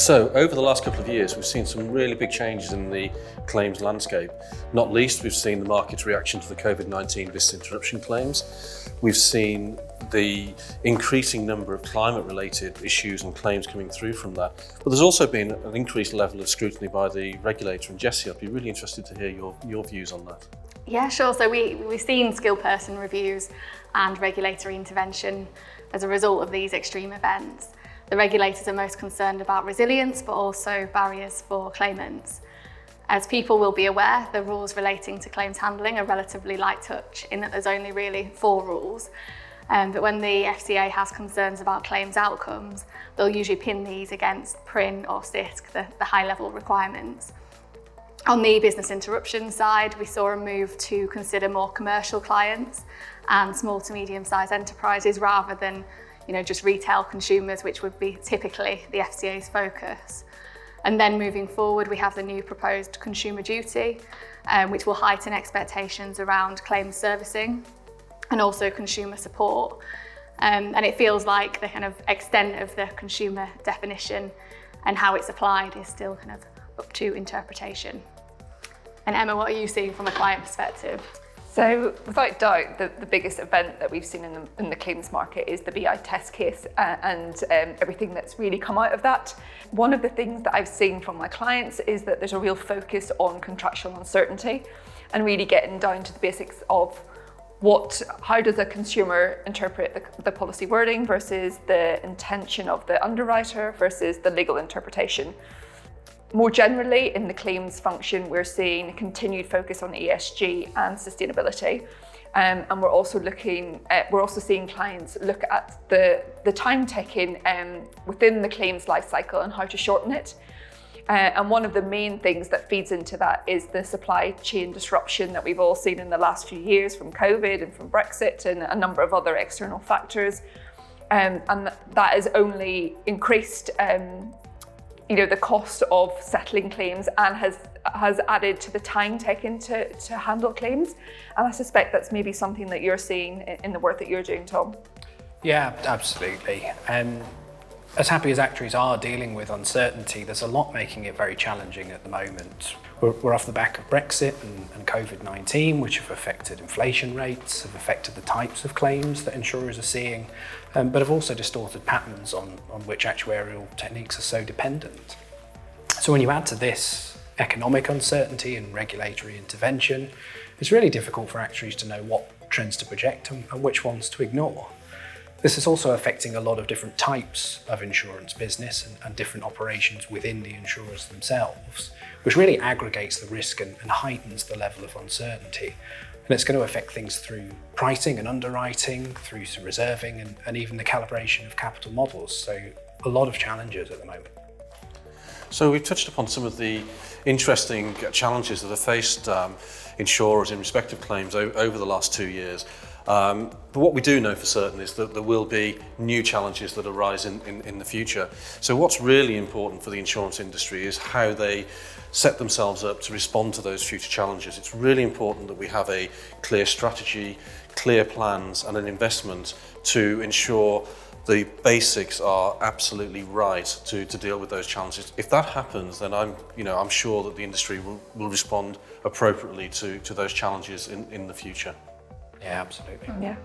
So over the last couple of years, we've seen some really big changes in the claims landscape. Not least, we've seen the market's reaction to the COVID-19 business interruption claims. We've seen the increasing number of climate-related issues and claims coming through from that. But there's also been an increased level of scrutiny by the regulator. And Jessie, I'd be really interested to hear your views on that. Yeah, sure. So we've seen skilled person reviews and regulatory intervention as a result of these extreme events. The regulators are most concerned about resilience, but also barriers for claimants. As people will be aware, the rules relating to claims handling are relatively light touch in that there's only really 4 rules. But when the FCA has concerns about claims outcomes, they'll usually pin these against PRIN or CISC, the high level requirements. On the business interruption side, we saw a move to consider more commercial clients and small to medium sized enterprises rather than just retail consumers, which would be typically the FCA's focus. And then moving forward, we have the new proposed consumer duty, which will heighten expectations around claims servicing and also consumer support. And it feels like the kind of extent of the consumer definition and how it's applied is still kind of up to interpretation. And Emma, what are you seeing from a client perspective? So without doubt, the biggest event that we've seen in the claims market is the BI test case and everything that's really come out of that. One of the things that I've seen from my clients is that there's a real focus on contractual uncertainty and really getting down to the basics of how does a consumer interpret the policy wording versus the intention of the underwriter versus the legal interpretation. More generally, in the claims function, we're seeing a continued focus on ESG and sustainability. And we're also seeing clients look at the time taken within the claims life cycle and how to shorten it. And one of the main things that feeds into that is the supply chain disruption that we've all seen in the last few years from COVID and from Brexit and a number of other external factors. And that has only increased the cost of settling claims and has added to the time taken to handle claims. And I suspect that's maybe something that you're seeing in the work that you're doing, Tom. Yeah, absolutely. As happy as actuaries are dealing with uncertainty, there's a lot making it very challenging at the moment. We're off the back of Brexit and COVID-19, which have affected inflation rates, have affected the types of claims that insurers are seeing, but have also distorted patterns on which actuarial techniques are so dependent. So when you add to this economic uncertainty and regulatory intervention, it's really difficult for actuaries to know what trends to project and which ones to ignore. This is also affecting a lot of different types of insurance business and different operations within the insurers themselves, which really aggregates the risk and heightens the level of uncertainty. And it's going to affect things through pricing and underwriting, through to reserving and even the calibration of capital models. So a lot of challenges at the moment. So we've touched upon some of the interesting challenges that have faced insurers in respect of claims over the last 2 years. But what we do know for certain is that there will be new challenges that arise in the future. So what's really important for the insurance industry is how they set themselves up to respond to those future challenges. It's really important that we have a clear strategy, clear plans and an investment to ensure the basics are absolutely right to deal with those challenges. If that happens, then I'm sure that the industry will respond appropriately to those challenges in the future. Yeah, absolutely. Yeah.